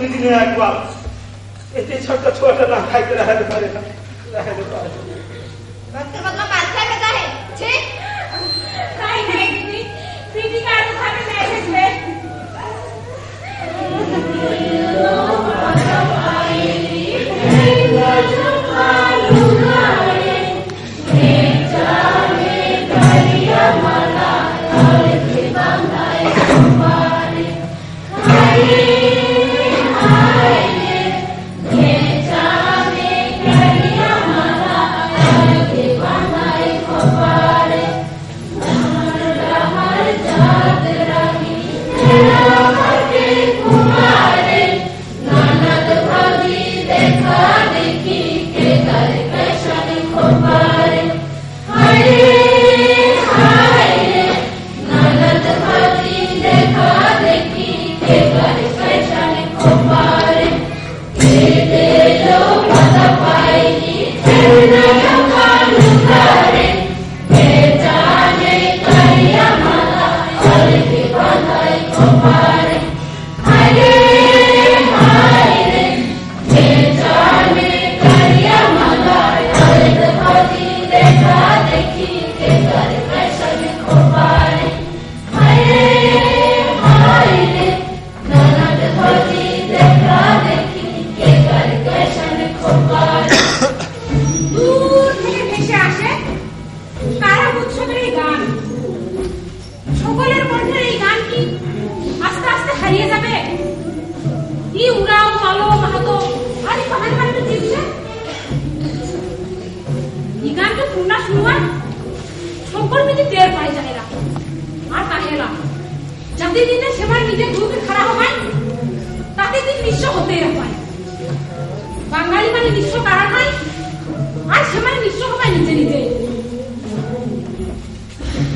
দুই দিনে একবার এতে ছোট্ট ছোটটা না খাইতে রাখতে পারে না বাঙালি মানে নিঃস্ব কারা হয় আর সে মানে নিঃস্ব হবে নিজে নিজে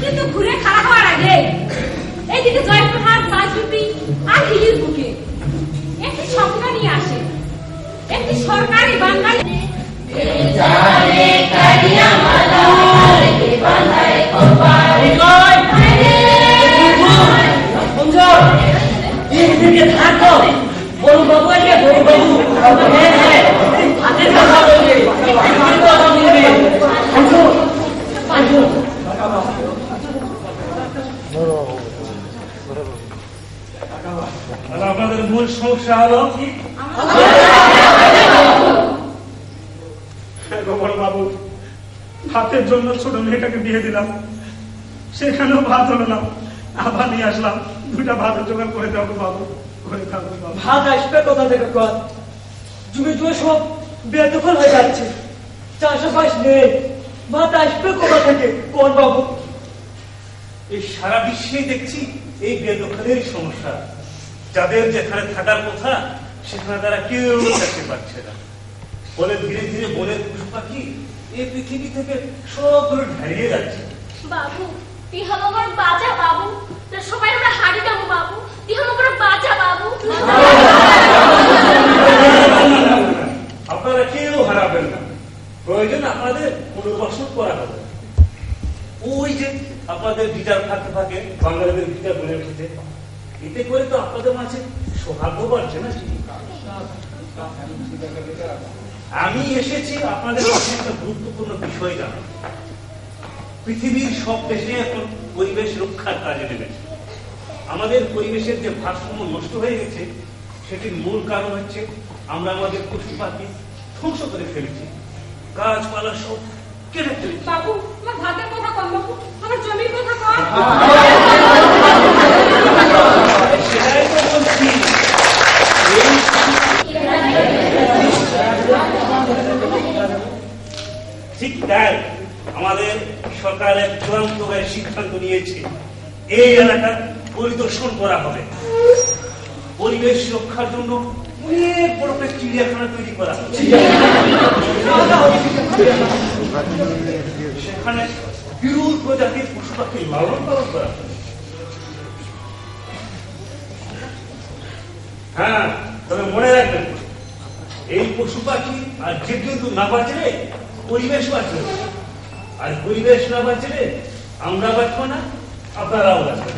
কিন্তু ঘুরে খারাপ হওয়ার আগে এইদিকে জয়প্রহাট রাজনীতি আর হিলির বুকে একটি স্বপ্ন নিয়ে আসে একটি সরকারি বাঙালি আপনাদের মূল সমস্যা হলো বাবু ভাতের জন্য ছোট মেয়েটাকে বিয়ে দিলাম, সেখানেও ভাত হলো না, আবার নিয়ে আসলাম দুইটা ভাতের জোগাড় করে দেবো বাবু, করে থাকবো বাবু। ভাত আসবে কোথা থেকে কর? যুগে যুগে সব বেদখল হয়ে যাচ্ছে, চাষাবাস নেই, ভাত আসবে কোথা থেকে কোন বাবু? এই সারা বিশ্বেই দেখছি এই বেদখলের সমস্যা। যাদের যেখানে থাকার কথা সেখানে তারা কেউ থাকতে পারছে না। বলে ধীরে ধীরে বনের পশু পাখি এই পৃথিবী থেকে সবগুলো হারিয়ে যাচ্ছে। বাবু তিহামগর বাজা বাবু, সবাই আমরা হারি যাবো বাবু, তিহামগর বাজা বাবু। আপনারা কেউ হারাবেন না, প্রয়োজন আপনাদের পুনর্বাসন করা হবে। ওই যে আপনাদের ভিটার ফাঁকে ফাঁকে বাঙালিদের ভিটা বলে উঠেছে, এতে করে তো আপনাদের মাঝে সৌভাগ্য বাড়ছে না। আমি এসেছি আপনাদের কাছে একটা গুরুত্বপূর্ণ বিষয় জানা। পৃথিবীর সব দেশে এখন পরিবেশ রক্ষার কাজে নেমেছে। আমাদের পরিবেশের যে ভারসাম্য নষ্ট হয়ে গেছে সেটির মূল কারণ হচ্ছে আমরা আমাদের পশু পাখি ধ্বংস করে ফেলেছি, গাছপালা সব কেটে ফেলেছি। বাবু আমার ভাতের কথা কম, বাবু আমার জমির কথা কম। সেটাই তো বলছি, ঠিক তাই আমাদের সরকার এক চূড়ান্ত সিদ্ধান্ত নিয়েছে, এই এলাকা পরিদর্শন করা হবে। পরিবেশ রক্ষার জন্য অনেক বড় একটা চিড়িয়াখানা তৈরি করা হবে। সেখানে বিরল প্রজাতির পশু পাখি লালন পালন করা হবে। হ্যাঁ, তবে মনে রাখবেন, এই পশু পাখি আর জীবজন্তু না বাঁচলে পরিবেশ বাঁচবে, আর পরিবেশ না বাঁচলে আমরা বাঁচবো না, আপনারাও বাঁচবেন।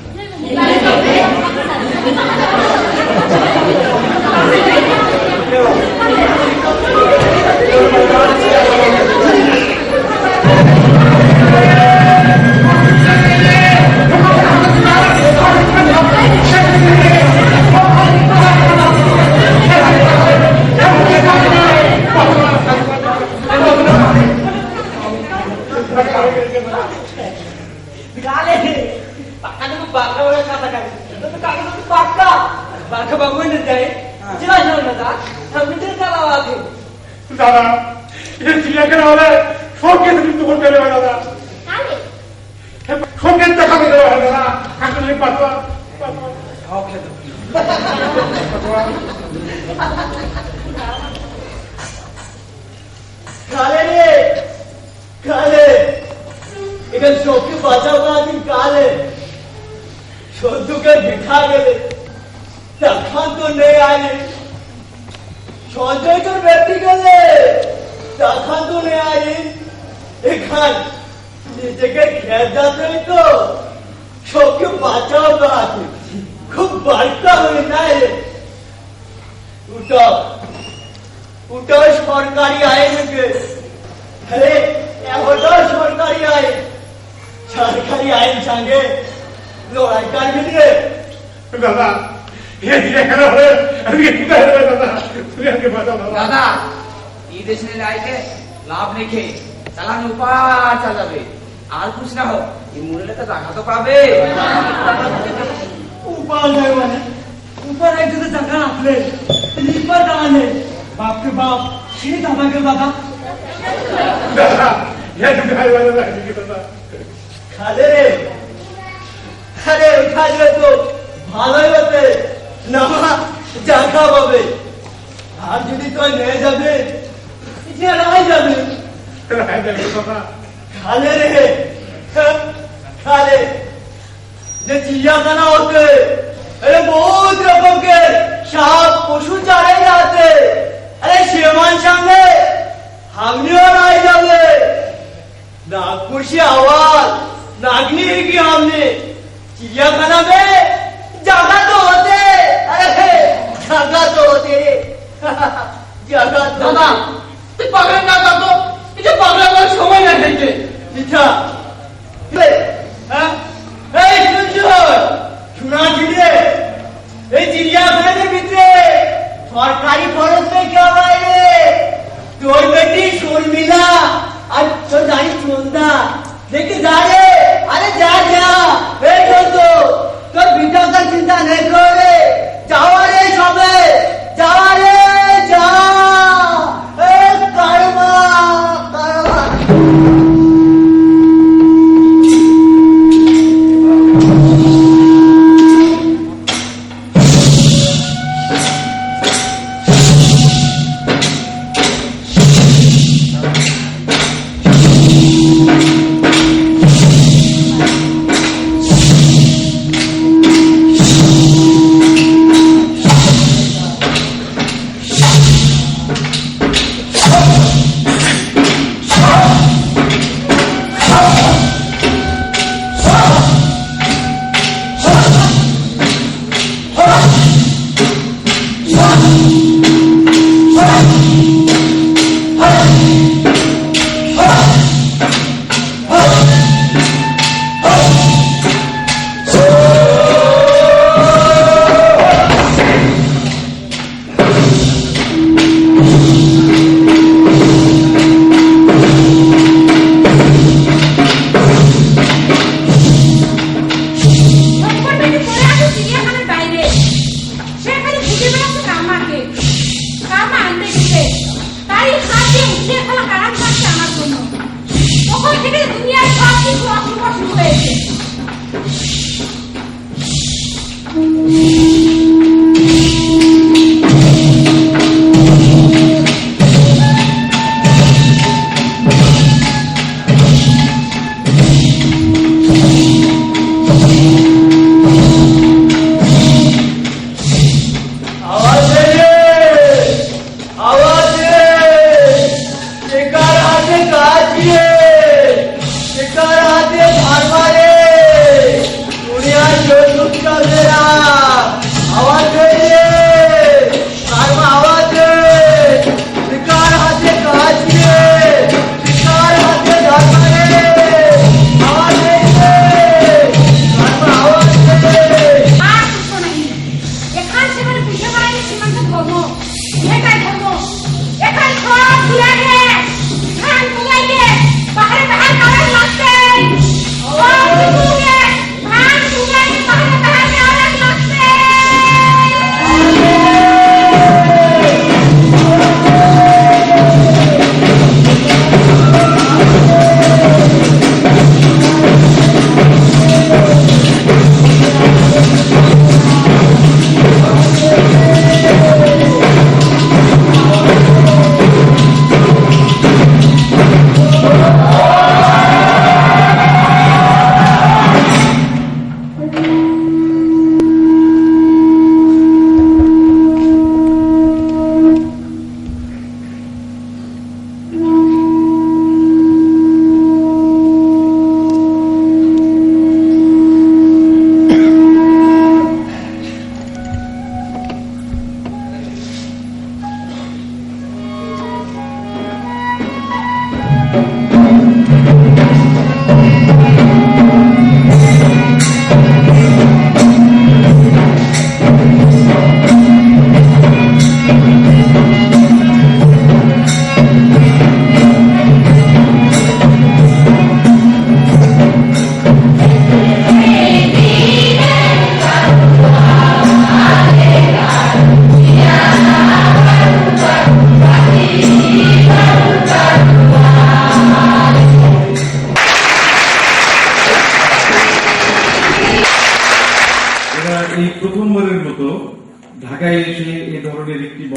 যাই না দাদা সামনে থেকে চালাও আগে দাদা এটা চিড়িয়াখানা হলে সবকে মৃত্যু করতে দেবে দাদা কালে সবকে দেখাবে দেবে দাদা হাঁটুলি পাতোয়া কালে রে কালে এখানে সবকে বাঁচাও না দিন কালে সদ্যকে দেখা গেলে তখন তো নেই আলে সঞ্জয় তোর ব্যক্তি গেলে তখন তো নেই আলে এখান নিজেকে খেয়ে যাচ্ছে তো সবকে বাঁচাও না আছে খুব বার্তা হয়ে যায় উঠাও উঠাও সরকারি আইনকে আরে ওটাও সরকারি আইন সরকারি আইন সঙ্গে লড়াই করবি রে দাদা এই চিড়িয়াখানা হলে আমি কোথায় দেবে দাদা তুমি আমাকে বাঁচাও দাদা দাদা এই দেশে লাইকে লাভ রেখে চালান উপার চালাবে আর কুছ না হোক এই মুরলে তো টাকা তো পাবে উপায় নাই মানে উপর একটু টাকা রাখলে লিপার দাঁড়ালে বাপকে বাপ সে দাদাকে দাদা দাদা এই কোথায় দেবে দাদা খালে রে আরে উঠালে তো ভালোই হতে না জায়গা পাবে আর যদি তুই নিয়ে যাবে যে রাই যাবে দাদা খালে রে খালে যে চিড়িয়াখানা होते अरे बहुत रकम के सांप पशु चारे जाते अरे शेमान सामने हमने और आई जावे नागपुर से आवाज नागनी है कि हमने चिड़ियाखाना में जगह तो होते अरे जगह तो होते जगह तो দাদা তুই পাগলের না দাদা এই যে পাগলের বল সময় না থেকে মিঠা হ্যাঁ এই শুনছো শোনা ছিলে এই চিড়িয়াখানার ভিতরে সরকারি খরচ থেকে বাইরে তোর বেটি শর্মিলা আর তোর জানি সন্ধ্যা দেখে যা রে আরে যা যা এই তো তোর বিটাকার চিন্তা নেই করে যাওয়া রে সবে যাওয়া রে যা এই কারমা কারমা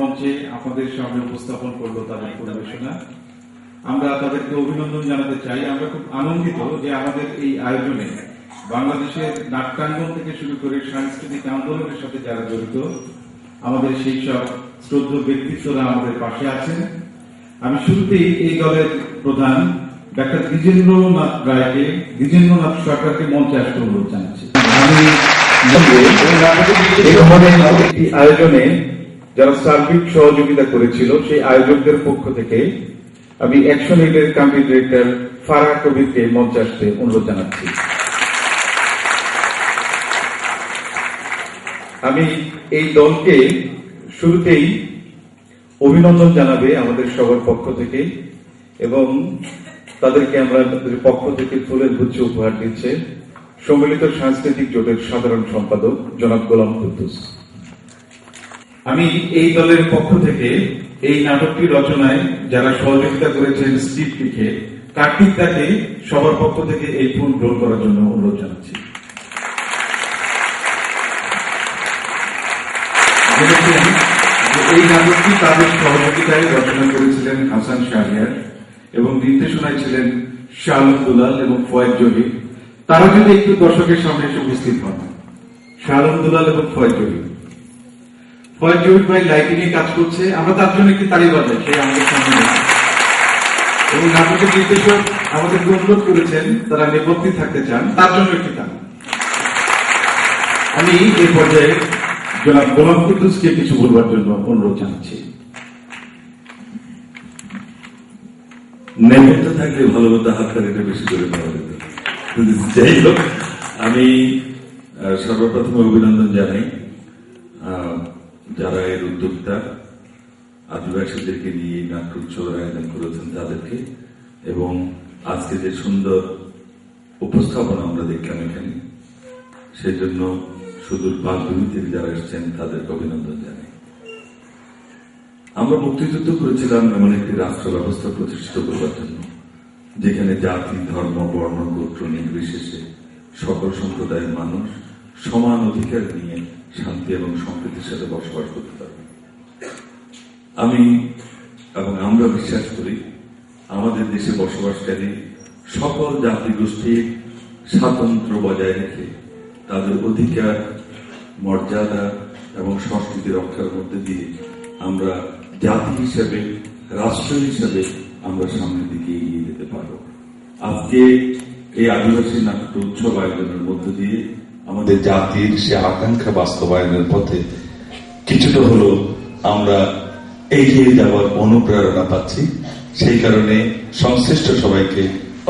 মঞ্চে আপনাদের সামনে উপস্থাপন করলো তাদের পরিবেশনা। আমরা তাদেরকে অভিনন্দন জানাতে চাই। আমরা খুব আনন্দিত যে আমাদের এই আয়োজনে বাংলাদেশের নাট্যাঙ্গন থেকে শুরু করে সাংস্কৃতিক আন্দোলনের সাথে যারা জড়িত আমাদের সেই সব শ্রদ্ধেয় ব্যক্তিত্বরা আমাদের পাশে আছেন। আমি শুরুতেই এই দলের প্রধান ডাক্তার দ্বিজেন্দ্রনাথ সরকারকে মঞ্চে আসতে অনুরোধ জানাচ্ছি। আমি একটি আয়োজনে যারা সার্বিক সহযোগিতা করেছিল সেই আয়োজকদের পক্ষ থেকে আমি অ্যাকশন এইডের কান্ট্রি ডিরেক্টর ফারাহ কবিরকে মঞ্চে আসতে অনুরোধ জানাচ্ছি। আমি এই দলকে শুরুতেই অভিনন্দন জানাবে আমাদের সবার পক্ষ থেকে, এবং তাদেরকে আমরা তাদের পক্ষ থেকে ফুলের গুচ্ছ উপহার দিচ্ছে সম্মিলিত সাংস্কৃতিক জোটের সাধারণ সম্পাদক জনাব গোলাম কুদ্দুস। আমি এই দলের পক্ষ থেকে এই নাটকটি রচনায় যারা সহযোগিতা করেছেন স্ক্রিপ্ট লিখে কার্তিক দাকে সবার পক্ষ থেকে এই ফুল গ্রহণ করার জন্য অনুরোধ জানাচ্ছি। এই নাটকটি তাদের সহযোগিতায় রচনা করেছিলেন হাসান শাহরিয়ার এবং নির্দেশনায় ছিলেন শাহ দুলাল এবং ফয়েজ জহির। তারা যদি একটু দর্শকের সামনে এসে উপস্থিত হন। শাহ দুলাল এবং ফয়েজ জহির ভাই লাইটিং এ কাজ করছে, আমরা তার জন্য একটি তালি বাজাই, সে আমাদের সামনে এবং নাটকের নির্দেশক আমাদেরকে অনুরোধ করেছেন তারা নেপথ্যে থাকতে চান, তার জন্য একটি তালি। আমি এই পর্যায়ে জনাব গোলাম কুদ্দুসকে কিছু বলবার জন্য অনুরোধ জানাচ্ছি। নেপথ্যে থাকলে ভালো হতো, হাততালিটা বেশি করে দেওয়া যেত। যাই হোক, আমি সর্বপ্রথমে অভিনন্দন জানাই যারা এর উদ্যোক্তা, আদিবাসীদেরকে নিয়ে নাট্য উৎসবের আয়োজন করেছেন তাদেরকে, এবং আজকে যে সুন্দর উপস্থাপনা আমরা দেখলাম এখানে, সেই জন্য সুদূর বাগদুই থেকে যারা এসেছেন তাদেরকে অভিনন্দন জানাই। আমরা মুক্তিযুদ্ধ করেছিলাম এমন একটি রাষ্ট্র ব্যবস্থা প্রতিষ্ঠিত করবার জন্য যেখানে জাতি, ধর্ম, বর্ণ, গোত্র নির্বিশেষে সকল সম্প্রদায়ের মানুষ সমান অধিকার নিয়ে শান্তি এবং সম্প্রীতির সাথে বসবাস করতে পারবে। আমি এবং আমরা বিশ্বাস করি আমাদের দেশে বসবাসকারী সকল জাতি গোষ্ঠীর স্বাতন্ত্র্য বজায় রেখে তাদের অধিকার, মর্যাদা এবং সংস্কৃতি রক্ষার মধ্যে দিয়ে আমরা জাতি হিসেবে, রাষ্ট্র হিসেবে আমরা সামনের দিকে এগিয়ে যেতে পারব। আজকে এই আদিবাসী নাট্য উৎসব আয়োজনের মধ্য দিয়ে আমাদের জাতির সে আকাঙ্ক্ষা বাস্তবায়নের পথে কিছুটা হলো আমরা এগিয়ে যাওয়ার অনুপ্রেরণা পাচ্ছি। সেই কারণে সংশ্লিষ্ট সবাইকে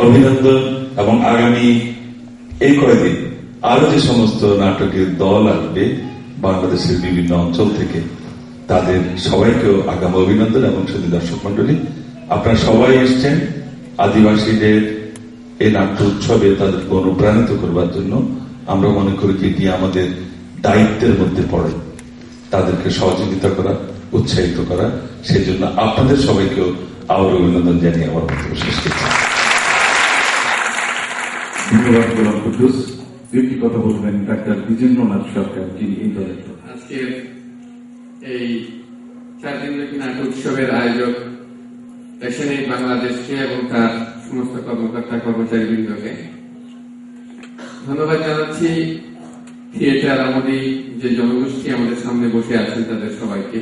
অভিনন্দন, এবং আগামী এই কয়েকদিন আরো যে সমস্ত নাটকের দল আসবে বাংলাদেশের বিভিন্ন অঞ্চল থেকে, তাদের সবাইকেও আগাম অভিনন্দন। এবং শুধু দর্শক মন্ডলী, আপনারা সবাই এসছেন আদিবাসীদের এই নাট্য উৎসবে তাদেরকে অনুপ্রাণিত করবার জন্য। আমরা মনে করি যে এটি আমাদের দায়িত্বের মধ্যে পড়ে তাদেরকে সহযোগিতা করা, উৎসাহিত করা। সেই জন্য আপনাদের সবাইকেও আবার অভিনন্দন জানিয়ে আমার বক্তব্য শেষ করছি। ধন্যবাদ গোলাম কুদ্দুস। দুটি কথা বলবেন ডাক্তার দ্বিজেন্দ্রনাথ সরকার, যিনি এই দলের আজকে এই 4 দিনব্যাপী নাট্য উৎসবের আয়োজক অ্যাকশন এইড বাংলাদেশকে এবং তার সমস্ত কর্মকর্তা কর্মচারীবৃন্দকে ধন্যবাদ জানাচ্ছি। থিয়েটার আমাদের যে জনগোষ্ঠী আমাদের সামনে বসে আছেন তাদের সবাইকে।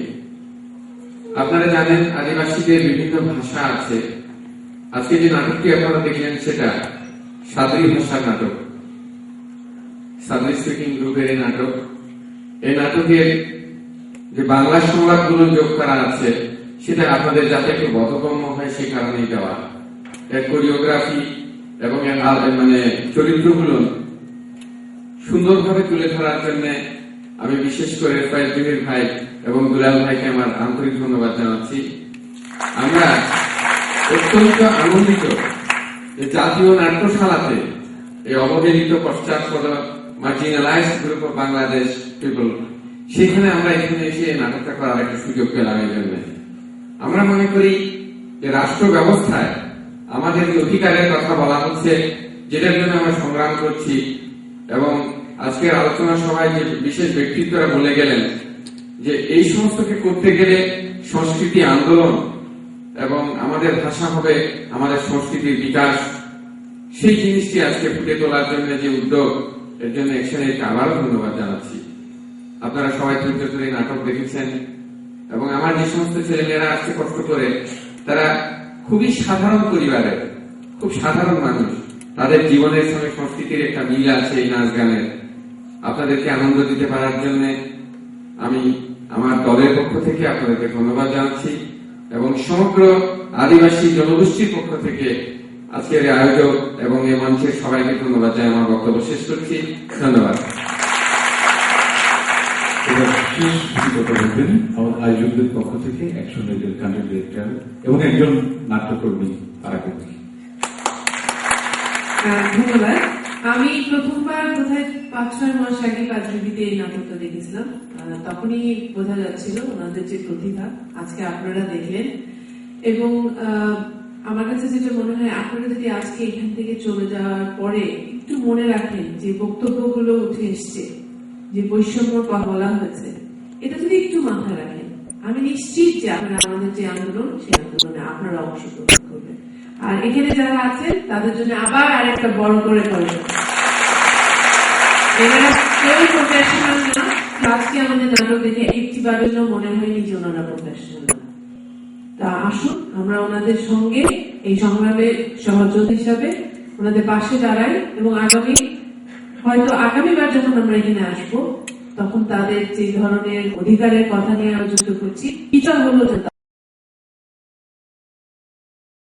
আপনারা জানেন আদিবাসীদের বিভিন্ন ভাষা আছে। আজকে যে নাটকটি আপনারা দেখলেন সেটা সাদরি ভাষার নাটক, সাদরি স্পিকিং গ্রুপের এই নাটক। এই নাটকের যে বাংলা সংলাপগুলো যোগ করা আছে সেটা আপনাদের যাতে একটু বোধগম্য হয় সেই কারণেই দেওয়া। এর কোরিওগ্রাফি এবং মানে চরিত্রগুলো সুন্দরভাবে তুলে ধরার জন্য আমি বিশেষ করে ফয়েজ জহির ভাই এবং দুলাল ভাইকে আমার আন্তরিক ধন্যবাদ জানাচ্ছি। আমরা অত্যন্ত আনন্দিত যে জাতীয় নাট্যশালাতে এই অবহেলিত পশ্চাৎপদ marginalised group of Bangladesh people, সেখানে আমরা এখানে এসে নাটকটা করার একটা সুযোগ পেলাম। এই জন্য আমরা মনে করি যে রাষ্ট্র ব্যবস্থায় আমাদের যে অধিকারের কথা বলা হচ্ছে, যেটার জন্য আমরা সংগ্রাম করছি, এবং আজকের আলোচনা সভায় যে বিশেষ ব্যক্তিত্বরা বলে গেলেন যে এই সমস্তকে করতে গেলে সংস্কৃতি আন্দোলন এবং আমাদের ভাষা হবে আমাদের সংস্কৃতির বিকাশ, সেই জিনিসটি আজকে ফুটে তোলার জন্য যে উদ্যোগ, এর জন্য অ্যাকশনএইডকে আবারও ধন্যবাদ জানাচ্ছি। আপনারা সবাই ধৈর্য ধরে নাটক দেখেছেন এবং আমার যে সমস্ত ছেলেমেয়েরা আসছে কষ্ট করে, তারা খুবই সাধারণ পরিবারের, খুব সাধারণ মানুষ, তাদের জীবনের সঙ্গে সংস্কৃতির একটা মিল আছে এই নাচ গানের। আপনাদেরকে আনন্দ দিতে পারার জন্য আমি আমার দলের পক্ষ থেকে আপনাদেরকে ধন্যবাদ জানাচ্ছি এবং সমগ্র আদিবাসী জনগোষ্ঠীর পক্ষ থেকে আজকের এই আয়োজক এবং এই মঞ্চের সবাইকে ধন্যবাদ জানিয়ে আমার বক্তব্য শেষ করছি। ধন্যবাদ। এবার শেষ কথা বলবেন আমাদের আয়োজকদের পক্ষ থেকে অ্যাকশনএইডের কান্ট্রি ডিরেক্টর এবং একজন নাট্যকর্মী তারাকে। ধন্যবাদ। আমি প্রথমবার বোধহয় 5-6 মাস আগে কাজরিবিতে এই নাটকটা দেখেছিলাম। তখনই বোঝা যাচ্ছিল ওনাদের যে প্রতিভা আজকে আপনারা দেখলেন। এবং আমার কাছে যেটা মনে হয়, আপনারা যদি আজকে এখান থেকে চলে যাওয়ার পরে একটু মনে রাখেন যে বক্তব্যগুলো উঠে এসছে, যে বৈষম্য বলা হয়েছে, এটা যদি একটু মাথায় রাখেন, আমি নিশ্চিত যে আপনারা আমাদের যে আন্দোলন, সেই আন্দোলনে আপনারা অংশগ্রহণ করবেন। আর এখানে যারা আছেন তাদের জন্য আবার আরেকটা বড় করে করবেন। এনারা কেউ প্রফেশনাল না, আজকে আমাদের নাটক দেখে একটিবারের জন্য মনে হয়নি যে ওনারা প্রফেশনাল না। তা আসুন আমরা ওনাদের সঙ্গে এই সংগ্রামে সহযোগী হিসাবে ওনাদের পাশে দাঁড়াই এবং আগামীবার যখন আমরা এখানে আসবো, তখন তাদের যে ধরনের অধিকারের কথা নিয়ে আলোচনা করছি, বিচার হলো